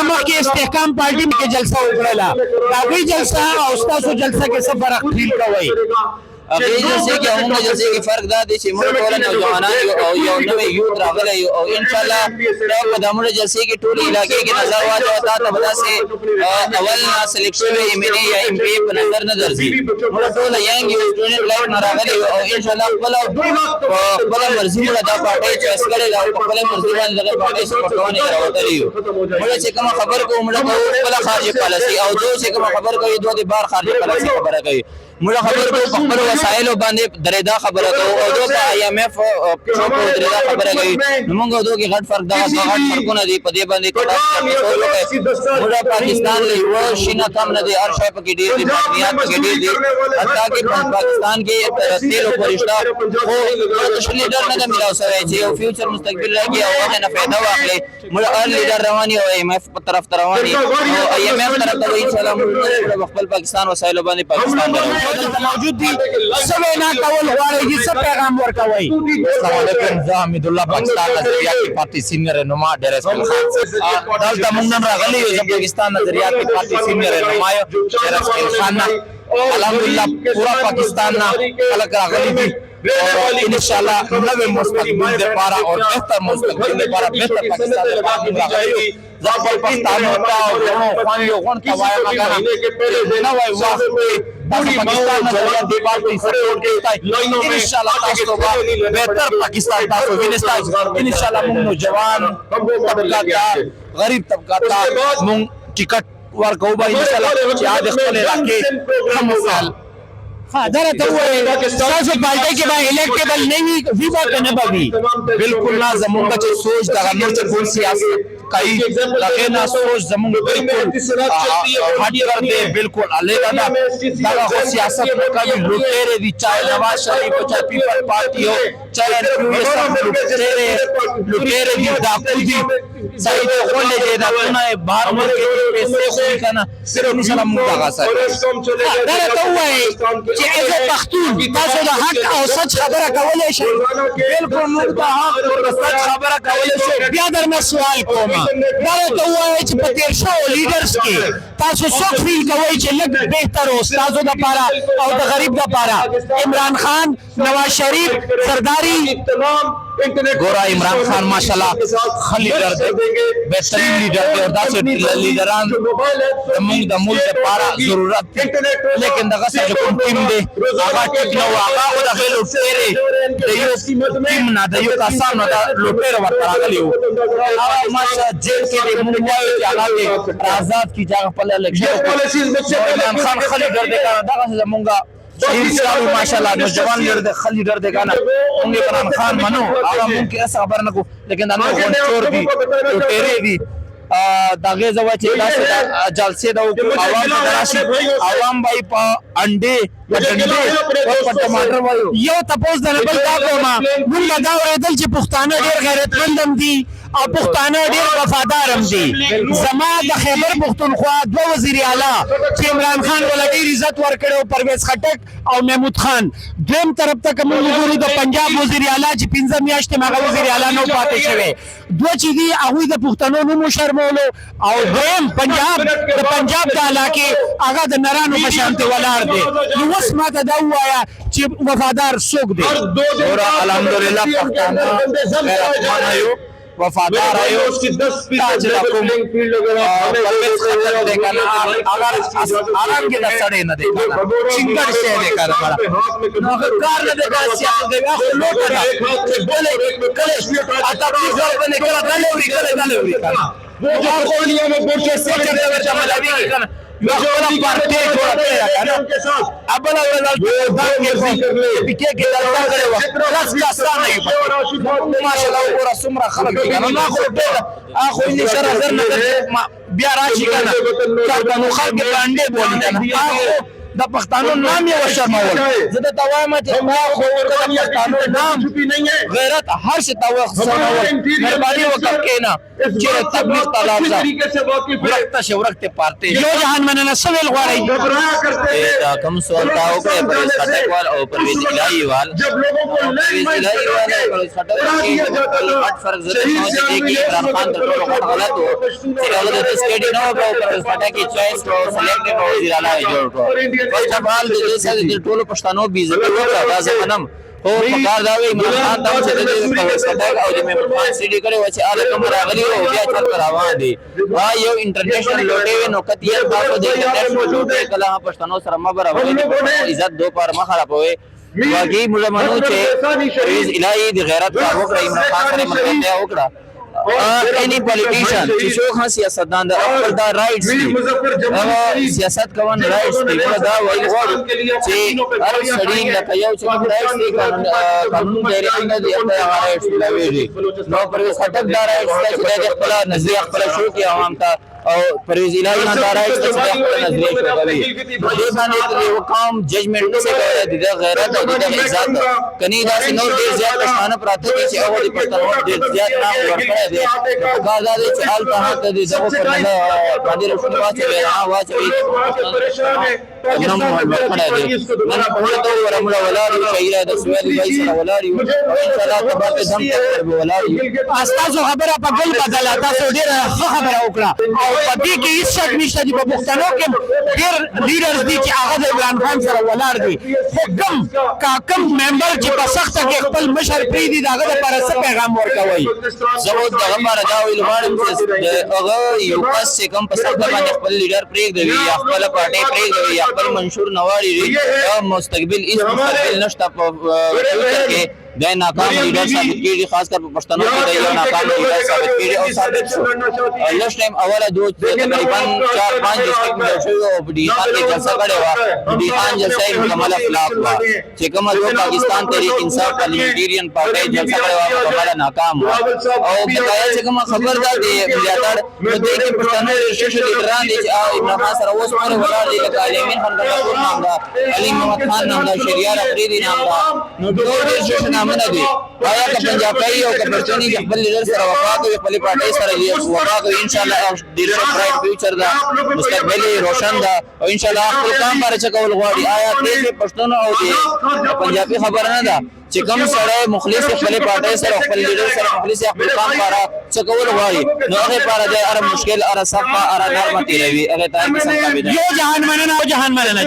نه مخکې استحکام پارټي کې جلسه وکړله د هغوی جلسه او ستاسو جلسه کې څه فرق فیل کوئ؟ هغه جلسې کې همغه جلسې کې فرق دا دی چې موږ ټول نوجوانان یو او یو نوی یوت راغلی یو او ان شاء الله دا په دموږ جلسې کې ټول علاقې کې نظر واچو تا ته به داسې اول نه سلیکټ شوی ایم ایل اے یا ایم پی په نظر نه درځي موږ ټول ینګ یو سټوډنټ لایف نه راغلی او ان شاء الله خپله مرضي موږ دا پارټۍ چویس کړې ده او په خپله مرضي باندې دغه پارټۍ سپورټ کوونې کې راوتلي یو موږ چې کومه خبر کوو موږ کوو خپله خارجي پالیسي او دو چې کومه خبر کوي دو د بار خارجي پالیسي خبره کوي موږ خبر کوو په خپلو وسایلو باندې درېدا خبره کوو او دو په آی ایم ایف شو په درېدا خبره کوي نو موږ دو کې غټ فرق دغه غټ فرقونه دي په دې باندې موږ پاکستان له یو شي نه کم نه دي هر شی پکې ډېر دي مدنیات پکې ډېر دي حتی کې پاکستان کې تیل او پرشته خو د لیډر نه ملاو سره چې یو فیوچر مستقبل راځي او هغه نه فائدہ واخلي موږ هر لیډر رواني او آی ایم ایف په طرف رواني او آی ایم ایف طرف ته ان شاء الله موږ خپل پاکستان وسایلو باندې پاکستان موجود دي څه وینا کول غواړئ چې څه پیغام ورکوئ؟ السلام علیکم زه حمیدالله پاکستان نظریاتي پارټي سینیئر رهنما ډېر اسماعیل خان دلته موږ نن راغلي یو د پاکستان نظریاتي پارټي سینیئر رهنما یو ډېر اسماعیل خان الحمدلله پورا پاکستان نه خلک راغلي دي और इंशाल्लाह नवे मुस्तकबिल दे पारा और बेहतर मुस्तकबिल दे पारा बेहतर पाकिस्तान दे पारा जाफर पाकिस्तान होता और दोनों खान यो कौन कवाया मगाना ना भाई वाह पूरी पाकिस्तान नजरिया दे पार्टी सपोर्ट करता है इंशाल्लाह तास्तो बेहतर पाकिस्तान तास्तो विनस्ता इंशाल्लाह मुंग नौजवान तबका का गरीब तबका का मुंग टिकट ورکو با انشاءاللہ چې عاد خپل راکې هم وسال درته وایي تاسو پارټۍ کې به الیکټیبل نه وي ویبا که نه به وي بالکل نه زمونږ چې سوچ دغه نور چې ټول سیاست کوي دغه نه سوچ زمونږ بالکل هټ کر دے بالکل علیګا دا دغه خو سیاست کوي لوټېره دي چاہے نواز شریف او چاہے پیپل پارټي هو چاہے لوټېره دي ډاکو دي صحیح ته خولې دي دا نه بهر ملک کې پیسې خو کنه صرف نشم دغه سره درته وایي چې ایزه پښتون تاسو د حق او سچ خبره کولای شئ بالکل موږ د حق او سچ خبره کولای شو بیا درنه سوال کوم درته وایي چې په تیر شوو لیډرز کې تاسو څوک فیل کوئ چې لږ بهتر او ستاسو دپاره او د غریب دپاره عمران خان نواز شریف زرداری گورا عمران خان ماشاءاللہ لیڈر دے بہترین لیڈر دے اور داسے لیڈران موږ د ملک لپاره ضرورت دی لیکن دغه څه چې کوم ټیم دی هغه ټیک نه و هغه خو د غیر لوټېرې د یو ټیم نه د یو کسانو د لوټېره ورته راغلی وو هغه ماشه جیل کې دی موږ وایو چې هغه دی آزاد کی جګه خپل الیکشن عمران خان ښه لیډر دی که دغه څه زمونږ شهید ماشاءالله نوجوان لیډر دی ښه لیډر دی که نه موږ عمران خان منو هغه موږ کې هېڅ خبره نه کوو لیکن دا نور غونچور دي لوټېرې دي دغه زوا چې داسې جلسې د عوام ته راشي عوام به یې په انډې په ډنډې په ټماټر وایو یو تپوس د نه بل دا کوم موږ به دا اورېدل چې پښتانه ډېر غیرتمند هم دي او پښتانه ډېر وفادار هم دي زما د خیبر پښتونخوا دوه وزیر اعلی چې عمران خان وله ډېر عزت ورکړی و پرویز خټک او محمود خان دویم طرف ته که موږ وګورو د پنجاب وزیر اعلی چې 15 میاشتې هغه وزیر اعلی نه پاتې شوی دوه چې دي هغوی د پښتنو نوم وشرمولو او دویم پنجاب د پنجاب د علاقې هغه د نرانو په شانتې ولاړ دی نو اوس ماته دا ووایه چې وفادار څوک دی الحمدلله پښتانه غیرتمند یو وفادار آئیو تاج لکم پرویز خطر دیکھانا اگر آرام کی دستڑے نہ دیکھانا چنگر سے دیکھانا بڑا کار نہ دیکھانا سیاست دیکھانا خود لوٹا بولے کلے اتاپی زور بنے کلا دلیوری کنا جار کولیا میں پورچے سیچر دے وچا ملابی کی کنا مخبرہ پارٹی جوڑا کرے کنا ابلا ورزال پیٹے کے دلتا کرے وقت رس کا سا نہیں پتا ماشاءاللہ ورہ سمرہ خلق دی کنا ناخو پیدا آخو انی شرح زر نظر بیا راشی کنا چاہتا نو خلق بانڈے بولی کنا آخو د پښتانو نام یې وشرمول. زه درته وایم چې تا خو د پښتانو نام غیرت هر شي ته وشرمول. مهرباني وکړه کښېنه چېرې تبلیغ ته لاړ شه ورکته شي ورکتې پارتې یو جهان مننه څه ویل غواړئ؟ دا کوم سوال تا وکړی پرویز خټک وال او پرویز الهي وال پرویز الهي وال پرویز خټک کې غټ فرق زه ته چې کې عمران خان تر ټولو غلط و چې هغه د سټیډي نو په پرویز خټک کې چويس او سلیکټډ او وزیر اعلی جوړ کړ. فرست اف آل د دې سره د ټولو پښتنو بیزتی وکړه دا زمونم او پکار دا وی عمران خان ته چې د پرویز خټک او د محمد خان سټیډي کړي و چې اله کوم راغلي او بیا چرته روان دي. وا یو انټرنیشنل لوټي نو کتیه تاسو د انټرنیشنل لوټي کله پښتنو سره مبره عزت دو پر مخه راپوي واقعي موږ منو چې پرویز الهي د غیرت کار وکړي عمران خان سره ملګرتیا وکړه. any politician چې څوک هم سیاستدان د خپل دا رائټس دي سیاست کوون رائټس دي دا وایي غواړي چې هر سړی لکه یو چې رائټس دي قانون دایره نه دي هغه رائټس لوي نو پرویز خټک دا رائټس چې د خپل نظریه خپل شو کې عوام ته او پرویز الهي نه دا رائټس چې خپل نظریه شو کوي دې باندې یو قوم ججمنټ څه کوي د غیرت او د عزت کني دا نو ډیر زیات پښتانه پراته دي چې هغه د پښتنو ډیر زیات نام ورکړي دي کاغذ دې چې الته هغه د دغه پر نه باندې رسول واچوي نو ورکړي دي نن په ټول ورمړه ولاري شهیره د سویل وای سره ولاري ان شاء الله تبارک دم پر ولاري استاد خبره په ګل بدله تاسو ډیره خبره وکړه او په دې کې هیڅ شک نشته چې په پښتنو کې ډیر لیډرز دي چې هغه د عمران خان سره ولاړ دي خو کم ممبر چې په سخته کې خپل مشر پری دي دغه لپاره څه پیغام ورکوي؟ زه د لپاره دا ویل غواړم چې هغه یو کس چې کوم په سخته باندې خپل لیډر پرېږدي یا خپل پارټي پرېږدي یا خپل منشور نواري مستقبل هیڅ مستقبل نشته په فیوچر کې د ناکام لیډر ثابت کیږي خاص کر په پښتنو کې د یو ناکام لیډر ثابت کیږي او ثابت شو لږ ټایم اوله دوه تقریبا 4-5 ډیسټریکټ مې شو او په ډي خان کې جلسه کړې و ډي خان جلسه یې مکمل افلاق و چې کوم د پاکستان تحریک انصاف پارلیمنټریان پارټي جلسه کړې و مکمل ناکام و او بقایا چې کوم خبر ده د ملياتړ نو د کې پښتنو ریشن لیډران دي چې عمران خان سره اوس پورې ولاړ دي لکه علي خان ګټور نام ده علي محمد خان نام ده شریعه افریدي نام ده نو ټول ریشن نامونه دي آیا که پنجابی او که پښتوني خپل لیډر سره وفا کوي خپل پارټي سره وفا کوي ان شاء الله ډیر برایټ فیوچر ده مستقبل روشن ده او ان شاء الله خپل کام باندې چکول غواړي آیا دې پښتون او دې پنجابي خبر نه ده چې کوم سره مخلص خپل پارټي سره خپل لیډر سره مخلص خپل کام باندې چکول غواړي نو هغه لپاره د ار مشکل ار صفه ار نرمه تیروي هغه ته څنګه یو جهان مننه او جهان مننه